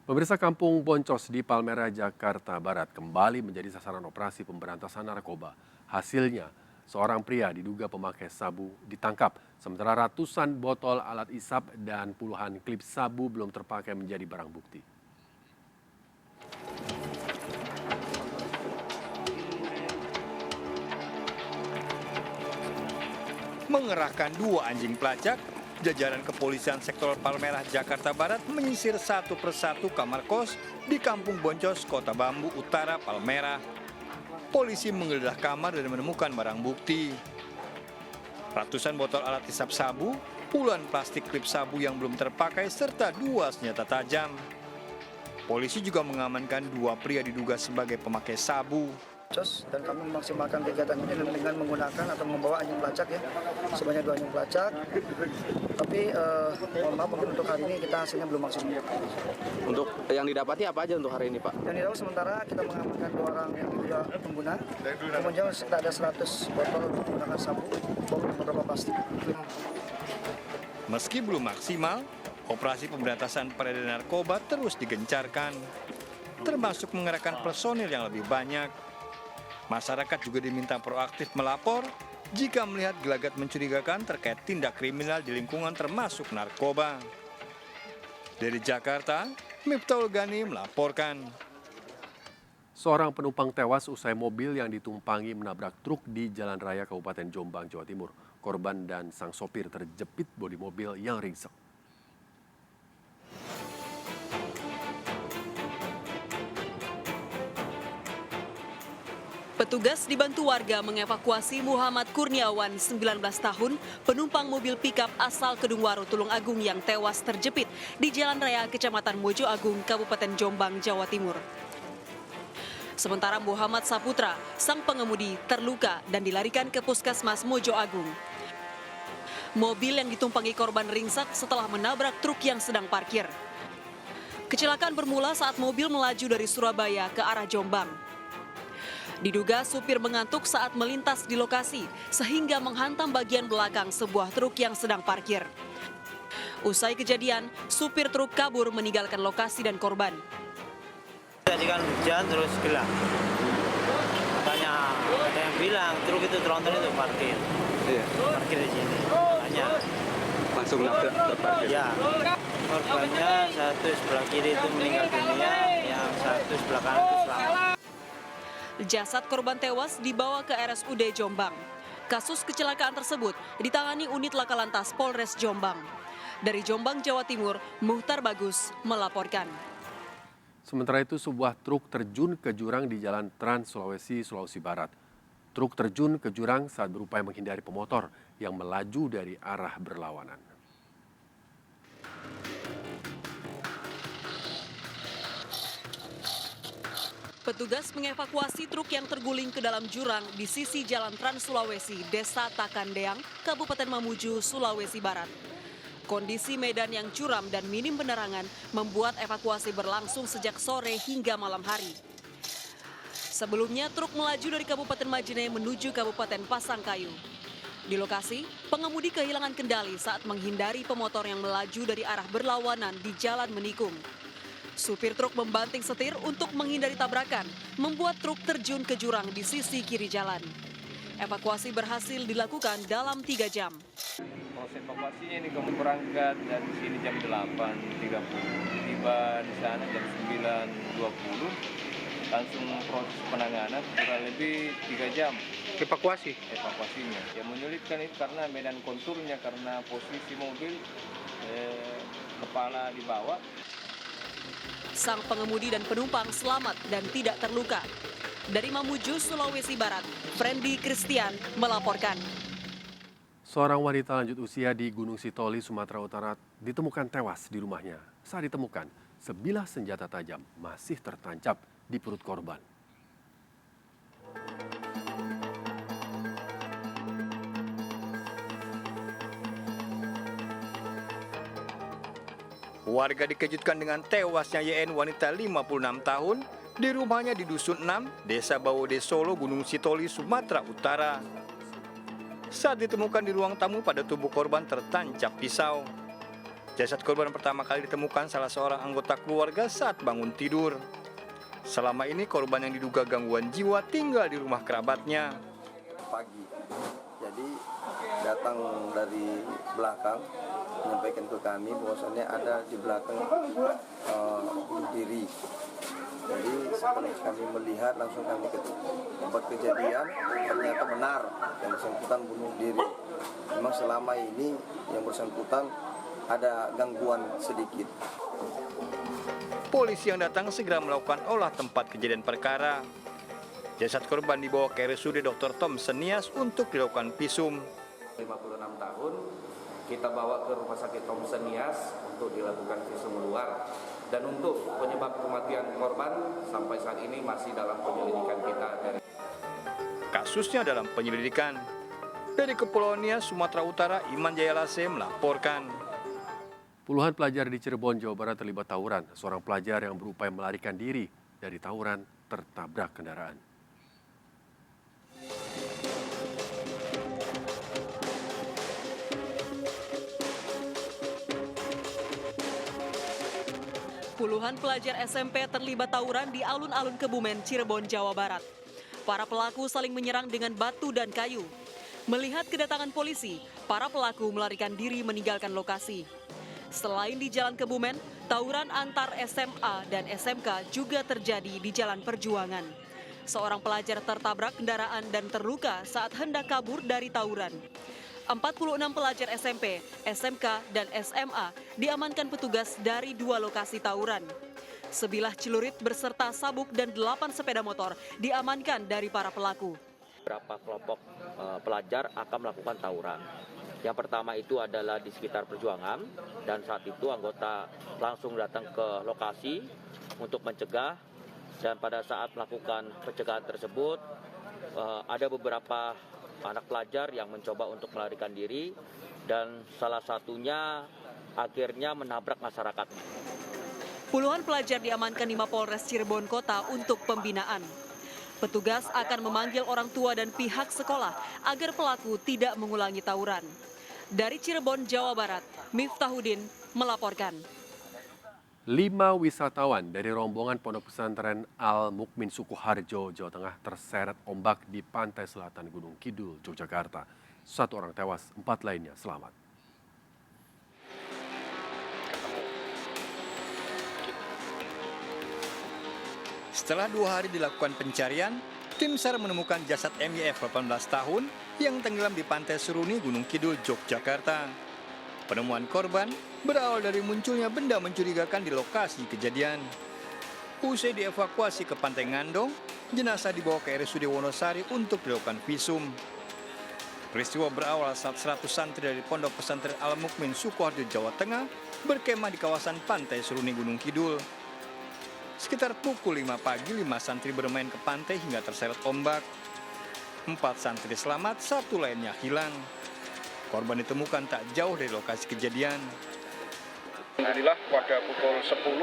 Pemirsa Kampung Boncos di Palmerah, Jakarta Barat kembali menjadi sasaran operasi pemberantasan narkoba. Hasilnya, seorang pria diduga pemakai sabu ditangkap, sementara ratusan botol alat isap dan puluhan klip sabu belum terpakai menjadi barang bukti. Mengerahkan 2 anjing pelacak, jajaran kepolisian sektor Palmerah, Jakarta Barat menyisir satu persatu kamar kos di Kampung Boncos, Kota Bambu Utara, Palmerah. Polisi menggeledah kamar dan menemukan barang bukti. Ratusan botol alat isap sabu, puluhan plastik klip sabu yang belum terpakai, serta 2 senjata tajam. Polisi juga mengamankan 2 pria diduga sebagai pemakai sabu. Dan kami memaksimalkan kegiatan ini dengan menggunakan atau membawa anjing pelacak ya, sebanyak 2 anjing pelacak. Tapi mohon maaf mungkin untuk hari ini kita hasilnya belum maksimal. Untuk yang didapati apa aja untuk hari ini, Pak? Yang didapat sementara kita mengamankan 2 orang yang diduga pengguna. Kemudian ada 100 botol menggunakan sabu, beberapa plastik. Meski belum maksimal, operasi pemberantasan peredaran narkoba terus digencarkan, termasuk mengerahkan personil yang lebih banyak. Masyarakat juga diminta proaktif melapor jika melihat gelagat mencurigakan terkait tindak kriminal di lingkungan termasuk narkoba. Dari Jakarta, Miftahul Gani melaporkan. Seorang penumpang tewas usai mobil yang ditumpangi menabrak truk di Jalan Raya Kabupaten Jombang, Jawa Timur. Korban dan sang sopir terjepit bodi mobil yang ringsek. Petugas dibantu warga mengevakuasi Muhammad Kurniawan, 19 tahun, penumpang mobil pikap asal Kedungwaru, Tulung Agung yang tewas terjepit di Jalan Raya Kecamatan Mojo Agung, Kabupaten Jombang, Jawa Timur. Sementara Muhammad Saputra, sang pengemudi, terluka dan dilarikan ke Puskesmas Mojo Agung. Mobil yang ditumpangi korban ringsek setelah menabrak truk yang sedang parkir. Kecelakaan bermula saat mobil melaju dari Surabaya ke arah Jombang. Diduga supir mengantuk saat melintas di lokasi sehingga menghantam bagian belakang sebuah truk yang sedang parkir. Usai kejadian, supir truk kabur meninggalkan lokasi dan korban. Tadi kan hujan terus gelap. Katanya ada yang bilang truk itu tronton itu parkir. Iya. Parkir di sini. Makanya Langsung nabrak terparkir. ya korbannya satu sebelah kiri itu meninggal dunia, yang satu sebelah kanan itu selamat. Jasad korban tewas dibawa ke RSUD Jombang. Kasus kecelakaan tersebut ditangani unit Laka Lantas Polres Jombang. Dari Jombang, Jawa Timur, Muhtar Bagus melaporkan. Sementara itu sebuah truk terjun ke jurang di Jalan Trans Sulawesi, Sulawesi Barat. Truk terjun ke jurang saat berupaya menghindari pemotor yang melaju dari arah berlawanan. Petugas mengevakuasi truk yang terguling ke dalam jurang di sisi Jalan Trans Sulawesi, Desa Takandeang, Kabupaten Mamuju, Sulawesi Barat. Kondisi medan yang curam dan minim penerangan membuat evakuasi berlangsung sejak sore hingga malam hari. Sebelumnya, truk melaju dari Kabupaten Majene menuju Kabupaten Pasangkayu. Di lokasi, pengemudi kehilangan kendali saat menghindari pemotor yang melaju dari arah berlawanan di Jalan Menikung. Supir truk membanting setir untuk menghindari tabrakan, membuat truk terjun ke jurang di sisi kiri jalan. Evakuasi berhasil dilakukan dalam 3 jam. Proses evakuasinya ini kami berangkat dari sini jam 8.30, tiba di sana jam 9.20, langsung proses penanganan kurang lebih 3 jam. Evakuasinya. Yang menyulitkan itu karena medan konturnya, karena posisi mobil kepala di bawah. Sang pengemudi dan penumpang selamat dan tidak terluka. Dari Mamuju, Sulawesi Barat, Frendi Christian melaporkan. Seorang wanita lanjut usia di Gunung Sitoli, Sumatera Utara ditemukan tewas di rumahnya. Saat ditemukan, sebilah senjata tajam masih tertancap di perut korban. Warga dikejutkan dengan tewasnya YN wanita 56 tahun di rumahnya di Dusun 6, Desa Bawode Solo, Gunung Sitoli, Sumatera Utara. Saat ditemukan di ruang tamu, pada tubuh korban tertancap pisau. Jasad korban pertama kali ditemukan salah seorang anggota keluarga saat bangun tidur. Selama ini korban yang diduga gangguan jiwa tinggal di rumah kerabatnya. Pagi, jadi datang dari belakang menyampaikan ke kami bahwasannya ada di belakang bunuh diri. Jadi setelah kami melihat langsung kami ke tempat kejadian, ternyata benar yang bersangkutan bunuh diri. Memang selama ini yang bersangkutan ada gangguan sedikit. Polisi yang datang segera melakukan olah tempat kejadian perkara. Jasad korban dibawa ke RSUD Dr. Thompson Nias untuk dilakukan visum. 56 tahun, kita bawa ke Rumah Sakit Thompson Nias untuk dilakukan visum luar. Dan untuk penyebab kematian korban sampai saat ini masih dalam penyelidikan kita. Kasusnya dalam penyelidikan. Dari Kepulauan Nias, Sumatera Utara, Iman Jayalase melaporkan. Puluhan pelajar di Cirebon, Jawa Barat terlibat tawuran. Seorang pelajar yang berupaya melarikan diri dari tawuran tertabrak kendaraan. Puluhan pelajar SMP terlibat tawuran di alun-alun Kebumen, Cirebon, Jawa Barat. Para pelaku saling menyerang dengan batu dan kayu. Melihat kedatangan polisi, para pelaku melarikan diri meninggalkan lokasi. Selain di Jalan Kebumen, tawuran antar SMA dan SMK juga terjadi di Jalan Perjuangan. Seorang pelajar tertabrak kendaraan dan terluka saat hendak kabur dari tawuran. 46 pelajar SMP, SMK, dan SMA diamankan petugas dari 2 lokasi tawuran. Sebilah celurit beserta sabuk dan 8 sepeda motor diamankan dari para pelaku. Beberapa kelompok pelajar akan melakukan tawuran. Yang pertama itu adalah di sekitar Perjuangan, dan saat itu anggota langsung datang ke lokasi untuk mencegah, dan pada saat melakukan pencegahan tersebut ada beberapa anak pelajar yang mencoba untuk melarikan diri, dan salah satunya akhirnya menabrak masyarakat. Puluhan pelajar diamankan di Mapolres Cirebon Kota untuk pembinaan. Petugas akan memanggil orang tua dan pihak sekolah agar pelaku tidak mengulangi tawuran. Dari Cirebon, Jawa Barat, Miftahudin melaporkan. 5 wisatawan dari rombongan Pondok Pesantren Al-Mukmin Sukoharjo, Jawa Tengah terseret ombak di pantai selatan Gunung Kidul, Yogyakarta. 1 orang tewas, 4 lainnya selamat. Setelah 2 hari dilakukan pencarian, tim SAR menemukan jasad MYF 18 tahun yang tenggelam di pantai Seruni, Gunung Kidul, Yogyakarta. Penemuan korban berawal dari munculnya benda mencurigakan di lokasi kejadian. Usai dievakuasi ke Pantai Ngandong, jenazah dibawa ke RSUD Wonosari untuk dilakukan visum. Peristiwa berawal saat 100 santri dari Pondok Pesantren Al-Mukmin Sukoharjo, Jawa Tengah berkemah di kawasan Pantai Seruni, Gunung Kidul. Sekitar pukul 5 pagi, 5 santri bermain ke pantai hingga terseret ombak. 4 santri selamat, 1 lainnya hilang. Korban ditemukan tak jauh dari lokasi kejadian. Alhamdulillah pada pukul 10.00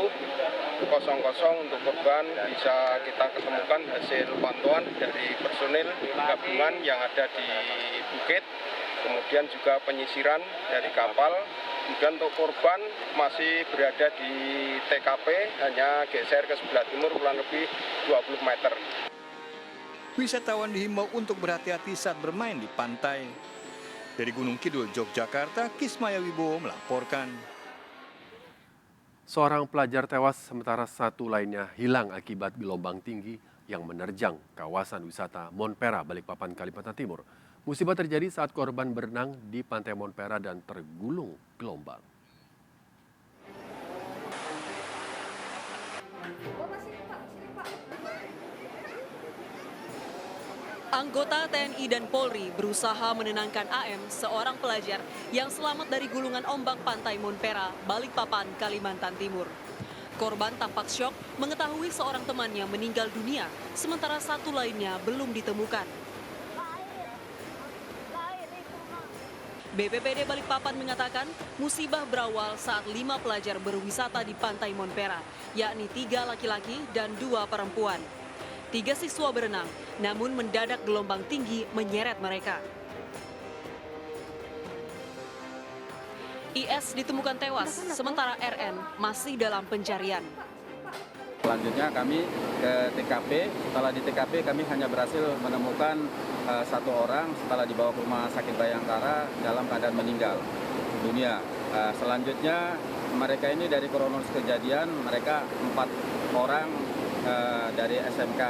untuk korban bisa kita ketemukan hasil pantauan dari personil gabungan yang ada di bukit, kemudian juga penyisiran dari kapal. Kemudian untuk korban masih berada di TKP, hanya geser ke sebelah timur kurang lebih 20 meter. Wisatawan dihimbau untuk berhati-hati saat bermain di pantai. Dari Gunung Kidul, Yogyakarta, Kismaya Wibowo melaporkan. Seorang pelajar tewas sementara 1 lainnya hilang akibat gelombang tinggi yang menerjang kawasan wisata Monpera, Balikpapan, Kalimantan Timur. Musibah terjadi saat korban berenang di pantai Monpera dan tergulung gelombang. Anggota TNI dan Polri berusaha menenangkan AM, seorang pelajar yang selamat dari gulungan ombak pantai Monpera, Balikpapan, Kalimantan Timur. Korban tampak syok mengetahui seorang temannya meninggal dunia, sementara 1 lainnya belum ditemukan. BPBD Balikpapan mengatakan musibah berawal saat 5 pelajar berwisata di pantai Monpera, yakni 3 laki-laki dan 2 perempuan. 3 siswa berenang, namun mendadak gelombang tinggi menyeret mereka. IS ditemukan tewas, sementara RN masih dalam pencarian. Selanjutnya kami ke TKP, setelah di TKP kami hanya berhasil menemukan satu orang setelah dibawa ke rumah sakit Bayangkara dalam keadaan meninggal dunia. Selanjutnya mereka ini dari kronologis kejadian, mereka 4 orang dari SMK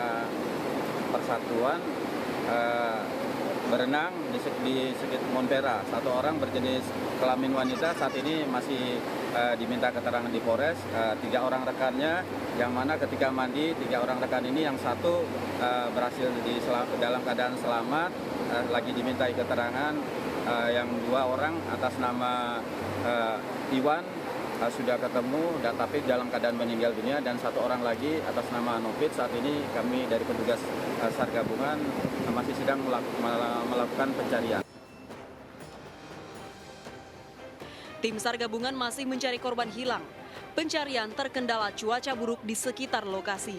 Persatuan berenang di sekitar Monpera. 1 orang berjenis kelamin wanita saat ini masih diminta keterangan di Polres. 3 orang rekannya yang mana ketika mandi 3 orang rekan ini yang satu berhasil dalam keadaan selamat, lagi dimintai keterangan. Yang 2 orang atas nama Iwan sudah ketemu tapi dalam keadaan meninggal dunia, dan 1 orang lagi atas nama Novit saat ini kami dari petugas SAR gabungan masih sedang melakukan pencarian. Tim SAR gabungan masih mencari korban hilang. Pencarian terkendala cuaca buruk di sekitar lokasi.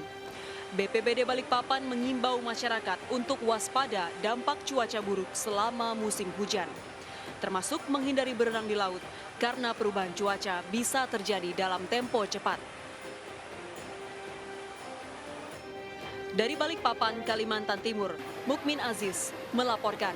BPBD Balikpapan mengimbau masyarakat untuk waspada dampak cuaca buruk selama musim hujan, termasuk menghindari berenang di laut karena perubahan cuaca bisa terjadi dalam tempo cepat. Dari Balikpapan, Kalimantan Timur, Mukmin Aziz melaporkan.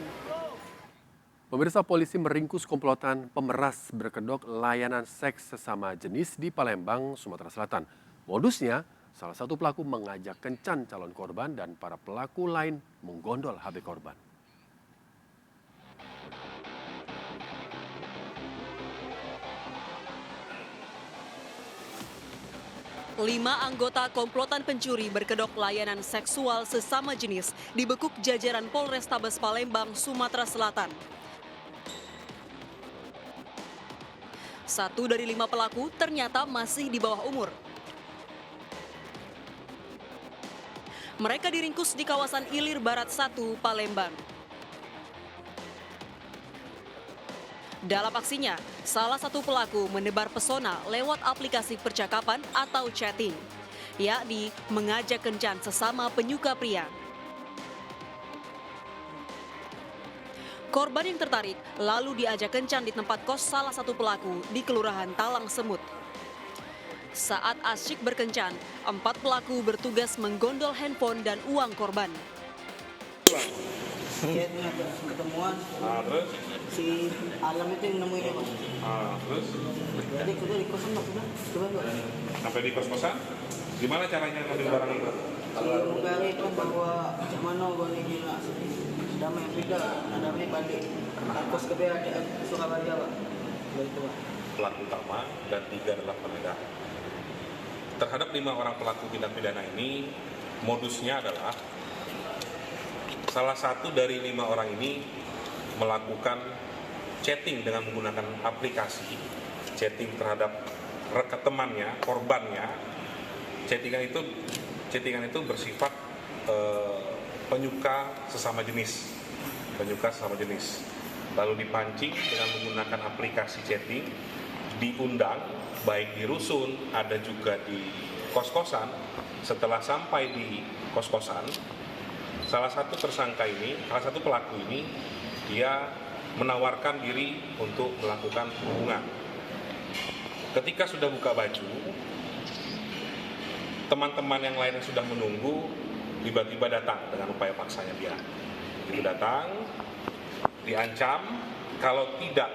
Pemirsa, polisi meringkus komplotan pemeras berkedok layanan seks sesama jenis di Palembang, Sumatera Selatan. Modusnya, salah satu pelaku mengajak kencan calon korban dan para pelaku lain menggondol HP korban. Lima anggota komplotan pencuri berkedok layanan seksual sesama jenis dibekuk jajaran Polrestabes Palembang, Sumatera Selatan. 1 dari 5 pelaku ternyata masih di bawah umur. Mereka diringkus di kawasan Ilir Barat 1, Palembang. Dalam aksinya, salah satu pelaku menebar pesona lewat aplikasi percakapan atau chatting, yakni mengajak kencan sesama penyuka pria. Korban yang tertarik lalu diajak kencan di tempat kos salah satu pelaku di Kelurahan Talang Semut. Saat asyik berkencan, 4 pelaku bertugas menggondol handphone dan uang korban. Ketemuan si Alam itu yang nemuin dia, Pak. Terus? Jadi kudu di kosan, Pak. Coba. Sampai di kos-kosan? Gimana caranya ngambil barang itu? Si menggali kan bahwa macam mana goni gila. Damai tidak, damai balik. Kos ke ada Surabaya, Pak. Begitu, Pak. Pelaku utama dan 3 adalah penegak. Terhadap 5 orang pelaku tindak pidana ini, modusnya adalah salah satu dari 5 orang ini melakukan chatting dengan menggunakan aplikasi, chatting terhadap rekan temannya, korbannya. Chattingan itu bersifat penyuka sesama jenis, lalu dipancing dengan menggunakan aplikasi chatting, diundang baik di rusun, ada juga di kos-kosan. Setelah sampai di kos-kosan, salah satu pelaku ini, dia menawarkan diri untuk melakukan hubungan. Ketika sudah buka baju, teman-teman yang lain yang sudah menunggu tiba-tiba datang dengan upaya paksanya dia. Itu datang, diancam, kalau tidak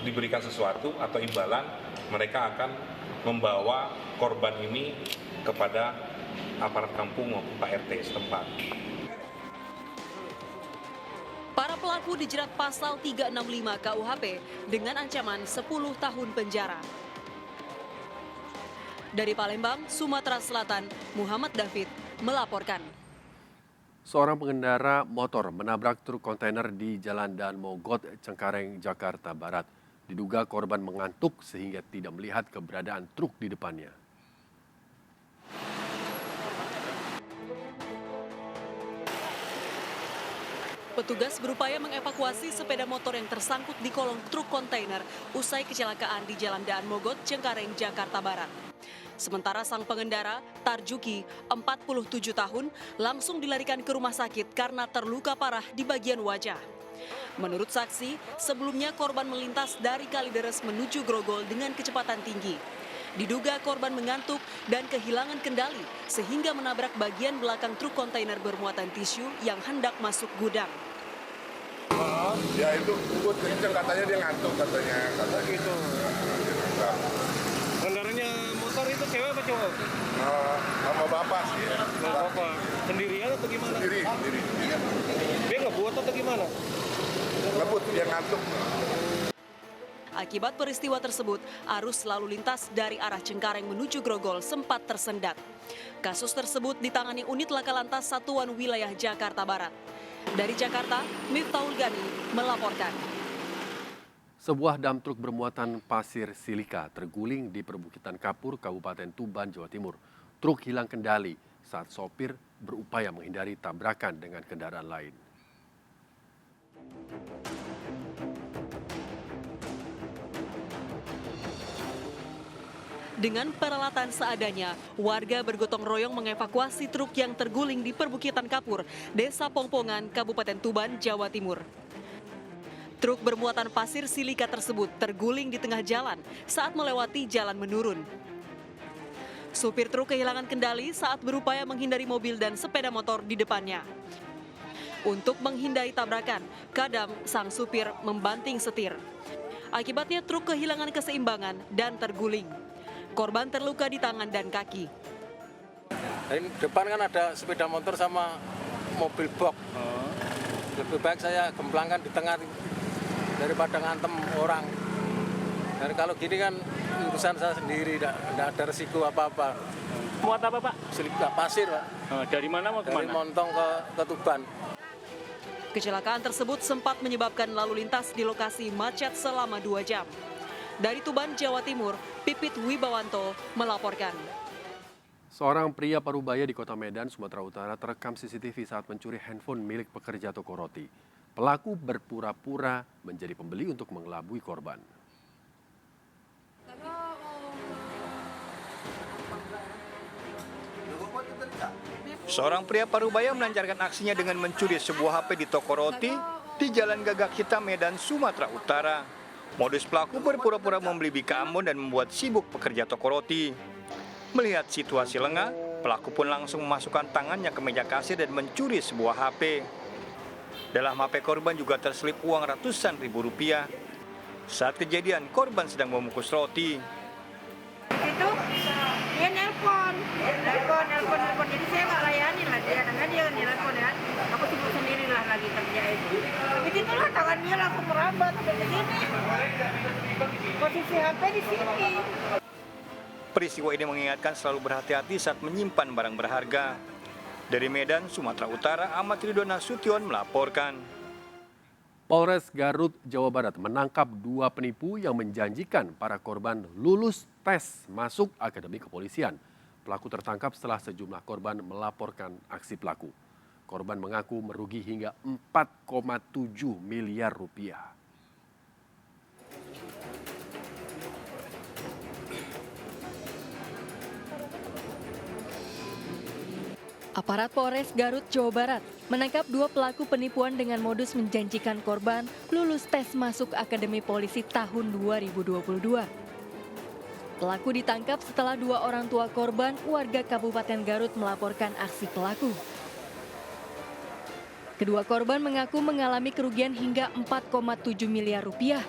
diberikan sesuatu atau imbalan, mereka akan membawa korban ini kepada aparat kampung maupun Pak RT setempat. Para pelaku dijerat pasal 365 KUHP dengan ancaman 10 tahun penjara. Dari Palembang, Sumatera Selatan, Muhammad David melaporkan. Seorang pengendara motor menabrak truk kontainer di Jalan Dan Mogot, Cengkareng, Jakarta Barat. Diduga korban mengantuk sehingga tidak melihat keberadaan truk di depannya. Petugas berupaya mengevakuasi sepeda motor yang tersangkut di kolong truk kontainer usai kecelakaan di Jalan Daan Mogot, Cengkareng, Jakarta Barat. Sementara sang pengendara, Tarjuki, 47 tahun, langsung dilarikan ke rumah sakit karena terluka parah di bagian wajah. Menurut saksi, sebelumnya korban melintas dari Kalideres menuju Grogol dengan kecepatan tinggi. Diduga korban mengantuk dan kehilangan kendali sehingga menabrak bagian belakang truk kontainer bermuatan tisu yang hendak masuk gudang. Ya itu ikut kenceng, katanya dia ngantuk katanya. Gitu. Kendaraannya motor itu cewek apa cowok? Sama bapak sih ya. Bapak sendirian atau gimana? Sendiri. Dia ngebuat atau gimana? Ngebut, dia ngantuk. Akibat peristiwa tersebut, arus lalu lintas dari arah Cengkareng menuju Grogol sempat tersendat. Kasus tersebut ditangani unit Laka Lantas Satuan Wilayah Jakarta Barat. Dari Jakarta, Miftahul Gani melaporkan. Sebuah dam truk bermuatan pasir silika terguling di perbukitan Kapur, Kabupaten Tuban, Jawa Timur. Truk hilang kendali saat sopir berupaya menghindari tabrakan dengan kendaraan lain. Dengan peralatan seadanya, warga bergotong royong mengevakuasi truk yang terguling di perbukitan Kapur, Desa Pongpongan, Kabupaten Tuban, Jawa Timur. Truk bermuatan pasir silika tersebut terguling di tengah jalan saat melewati jalan menurun. Supir truk kehilangan kendali saat berupaya menghindari mobil dan sepeda motor di depannya. Untuk menghindari tabrakan, kadang sang supir membanting setir. Akibatnya truk kehilangan keseimbangan dan terguling. Korban terluka di tangan dan kaki. Dari depan kan ada sepeda motor sama mobil box. Lebih baik saya gemblangkan di tengah daripada ngantem orang. Dan kalau gini kan urusan saya sendiri, tidak ada resiko apa-apa. Muat apa Pak? Silika pasir Pak. Dari mana mau kemana? Dari Montong ke Tuban. Kecelakaan tersebut sempat menyebabkan lalu lintas di lokasi macet selama 2 jam. Dari Tuban, Jawa Timur, Pipit Wibawanto melaporkan. Seorang pria Parubaya di Kota Medan, Sumatera Utara terekam CCTV saat mencuri handphone milik pekerja toko roti. Pelaku berpura-pura menjadi pembeli untuk mengelabui korban. Seorang pria Parubaya melancarkan aksinya dengan mencuri sebuah HP di toko roti di Jalan Gagak Hitam, Medan, Sumatera Utara. Modus pelaku berpura-pura membeli Bika Ambon dan membuat sibuk pekerja toko roti. Melihat situasi lengah, pelaku pun langsung memasukkan tangannya ke meja kasir dan mencuri sebuah HP. Dalam HP korban juga terselip uang ratusan ribu rupiah. Saat kejadian, korban sedang membungkus roti. Itu dia nelpon. Jadi saya nggak layani lah dia, karena dia kan nelpon ya. Aku sibuk sendiri lah lagi kerja itu. Begitulah tangan dia langsung merambat sampai ke sini. Posisi HP di sini. Peristiwa ini mengingatkan selalu berhati-hati saat menyimpan barang berharga. Dari Medan, Sumatera Utara, Ahmad Ridho Nasution melaporkan. Polres Garut, Jawa Barat menangkap 2 penipu yang menjanjikan para korban lulus tes masuk Akademi Kepolisian. Pelaku tertangkap setelah sejumlah korban melaporkan aksi pelaku. Korban mengaku merugi hingga 4,7 miliar rupiah. Aparat Polres Garut, Jawa Barat menangkap 2 pelaku penipuan dengan modus menjanjikan korban lulus tes masuk Akademi Polisi tahun 2022. Pelaku ditangkap setelah 2 orang tua korban warga Kabupaten Garut melaporkan aksi pelaku. Kedua korban mengaku mengalami kerugian hingga 4,7 miliar rupiah.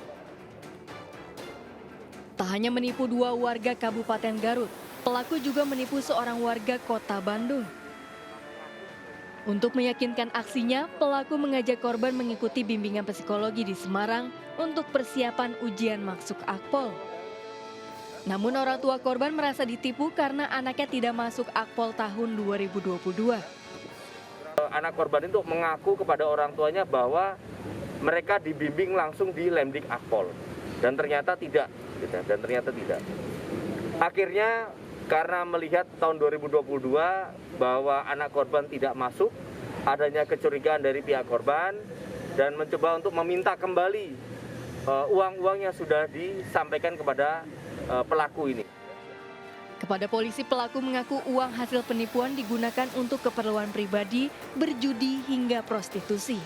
Tak hanya menipu 2 warga Kabupaten Garut, pelaku juga menipu seorang warga Kota Bandung. Untuk meyakinkan aksinya, pelaku mengajak korban mengikuti bimbingan psikologi di Semarang untuk persiapan ujian masuk Akpol. Namun orang tua korban merasa ditipu karena anaknya tidak masuk Akpol tahun 2022. Anak korban itu mengaku kepada orang tuanya bahwa mereka dibimbing langsung di Lemdik Akpol. Dan ternyata tidak. Akhirnya karena melihat tahun 2022 bahwa anak korban tidak masuk, adanya kecurigaan dari pihak korban dan mencoba untuk meminta kembali uang-uang yang sudah disampaikan kepada pelaku ini. Kepada polisi, pelaku mengaku uang hasil penipuan digunakan untuk keperluan pribadi, berjudi hingga prostitusi.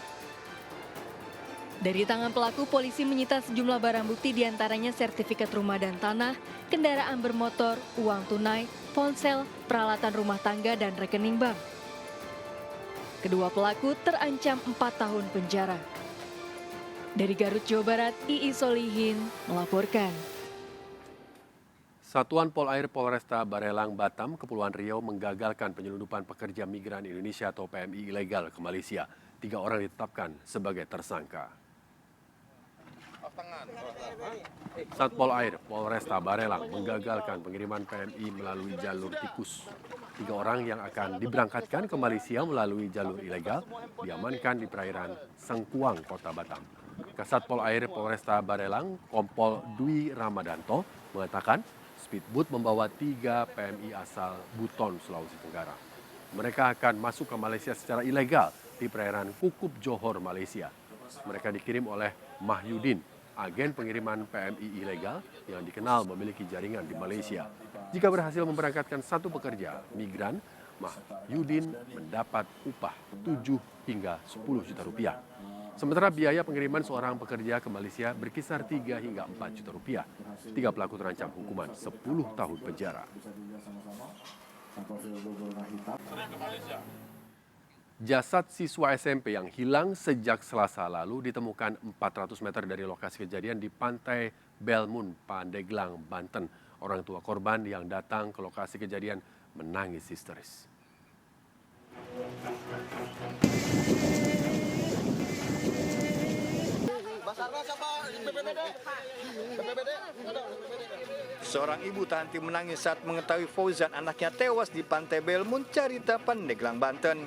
Dari tangan pelaku, polisi menyita sejumlah barang bukti diantaranya sertifikat rumah dan tanah, kendaraan bermotor, uang tunai, ponsel, peralatan rumah tangga, dan rekening bank. Kedua pelaku terancam 4 tahun penjara. Dari Garut, Jawa Barat, Ii Solihin melaporkan. Satuan Polair Polresta Barelang, Batam, Kepulauan Riau menggagalkan penyelundupan pekerja migran Indonesia atau PMI ilegal ke Malaysia. 3 orang ditetapkan sebagai tersangka. Satpol Air Polresta Barelang menggagalkan pengiriman PMI melalui jalur tikus. 3 orang yang akan diberangkatkan ke Malaysia melalui jalur ilegal diamankan di perairan Sengkuang, Kota Batam. Kasatpol Air Polresta Barelang, Kompol Dwi Ramadanto, mengatakan speedboat membawa 3 PMI asal Buton, Sulawesi Tenggara. Mereka akan masuk ke Malaysia secara ilegal di perairan Kukup Johor, Malaysia. Mereka dikirim oleh Mahyudin, agen pengiriman PMI ilegal yang dikenal memiliki jaringan di Malaysia. Jika berhasil memberangkatkan 1 pekerja migran, Mahyudin mendapat upah 7 hingga 10 juta rupiah. Sementara biaya pengiriman seorang pekerja ke Malaysia berkisar 3 hingga 4 juta rupiah. 3 pelaku terancam hukuman 10 tahun penjara. Jasad siswa SMP yang hilang sejak Selasa lalu ditemukan 400 meter dari lokasi kejadian di Pantai Belmun, Pandeglang, Banten. Orang tua korban yang datang ke lokasi kejadian menangis histeris. Seorang ibu tak henti menangis saat mengetahui Fauzan anaknya tewas di Pantai Belmun, Carita, Pandeglang, Banten.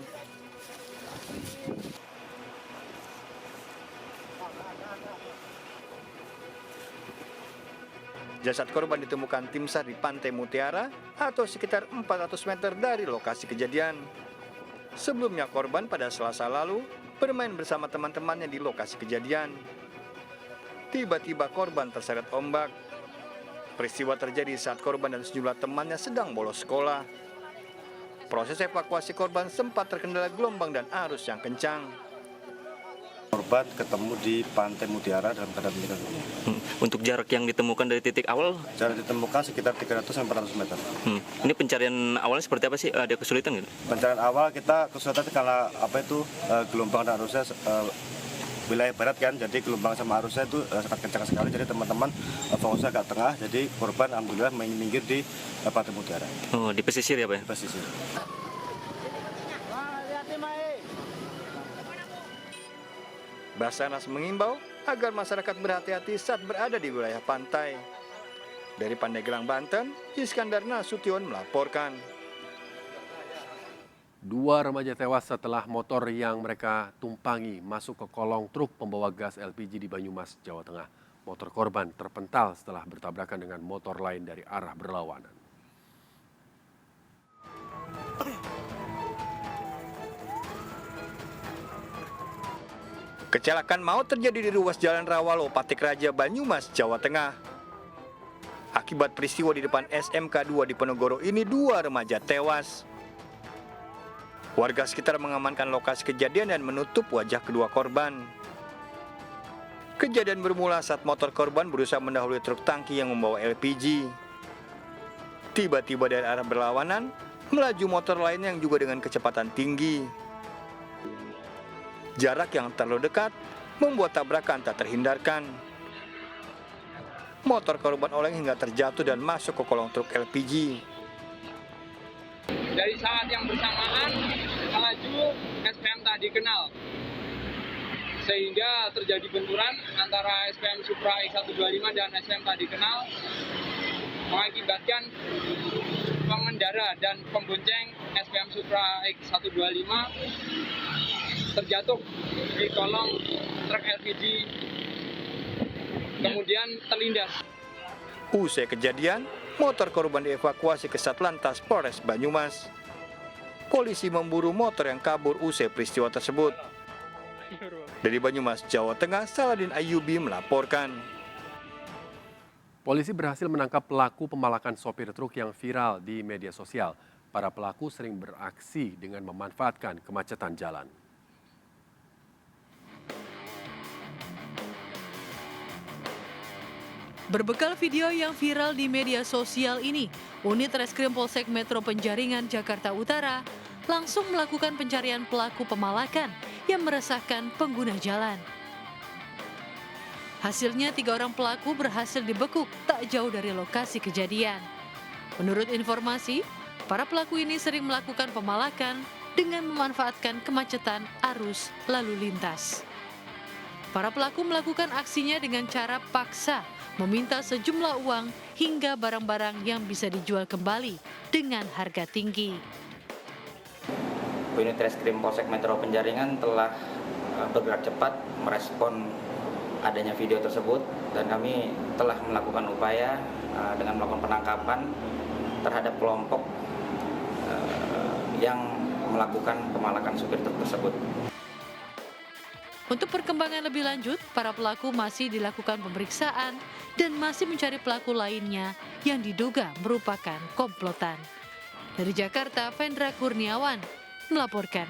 Jasad korban ditemukan tim SAR di Pantai Mutiara atau sekitar 400 meter dari lokasi kejadian. Sebelumnya korban pada Selasa lalu bermain bersama teman-temannya di lokasi kejadian. Tiba-tiba korban terseret ombak. Peristiwa terjadi saat korban dan sejumlah temannya sedang bolos sekolah. Proses evakuasi korban sempat terkendala gelombang dan arus yang kencang. Korban ketemu di Pantai Mutiara dalam keadaan meninggal dunia. Untuk jarak yang ditemukan dari titik awal? Jarak ditemukan sekitar 300-400 meter. Ini pencarian awalnya seperti apa sih? Ada kesulitan gitu? Pencarian awal kita kesulitan karena gelombang dan arusnya wilayah barat kan, jadi gelombang sama arusnya itu sangat kencang sekali. Jadi teman-teman fokusnya agak tengah, jadi korban alhamdulillah minggir di Pantai Mutiara. Oh, di pesisir ya Pak? Di pesisir. Basarnas mengimbau agar masyarakat berhati-hati saat berada di wilayah pantai. Dari Pandeglang, Banten, Iskandar Nasution melaporkan. 2 remaja tewas setelah motor yang mereka tumpangi masuk ke kolong truk pembawa gas LPG di Banyumas, Jawa Tengah. Motor korban terpental setelah bertabrakan dengan motor lain dari arah berlawanan. Kecelakaan maut terjadi di ruas Jalan Rawalo, Patik Raja, Banyumas, Jawa Tengah. Akibat peristiwa di depan SMK 2 di Penogoro ini 2 remaja tewas. Warga sekitar mengamankan lokasi kejadian dan menutup wajah kedua korban. Kejadian bermula saat motor korban berusaha mendahului truk tangki yang membawa LPG. Tiba-tiba dari arah berlawanan, melaju motor lain yang juga dengan kecepatan tinggi. Jarak yang terlalu dekat membuat tabrakan tak terhindarkan. Motor korban oleng hingga terjatuh dan masuk ke kolong truk LPG. Dari saat yang bersamaan melaju SPM tak dikenal, sehingga terjadi benturan antara SPM Supra X125 dan SPM tak dikenal, mengakibatkan pengendara dan pembonceng SPM Supra X125 terjatuh di kolong truk LPG, kemudian terlindas. Usai kejadian, motor korban dievakuasi ke Satlantas Polres Banyumas. Polisi memburu motor yang kabur usai peristiwa tersebut. Dari Banyumas, Jawa Tengah, Saladin Ayubi melaporkan. Polisi berhasil menangkap pelaku pemalakan sopir truk yang viral di media sosial. Para pelaku sering beraksi dengan memanfaatkan kemacetan jalan. Berbekal video yang viral di media sosial ini, unit Reskrim Polsek Metro Penjaringan Jakarta Utara langsung melakukan pencarian pelaku pemalakan yang meresahkan pengguna jalan. Hasilnya 3 orang pelaku berhasil dibekuk tak jauh dari lokasi kejadian. Menurut informasi, para pelaku ini sering melakukan pemalakan dengan memanfaatkan kemacetan arus lalu lintas. Para pelaku melakukan aksinya dengan cara paksa, meminta sejumlah uang hingga barang-barang yang bisa dijual kembali dengan harga tinggi. Unit Reskrim Polsek Metro Penjaringan telah bergerak cepat merespon adanya video tersebut dan kami telah melakukan upaya dengan melakukan penangkapan terhadap kelompok yang melakukan pemalakan supir truk tersebut. Untuk perkembangan lebih lanjut, para pelaku masih dilakukan pemeriksaan dan masih mencari pelaku lainnya yang diduga merupakan komplotan. Dari Jakarta, Vendra Kurniawan melaporkan.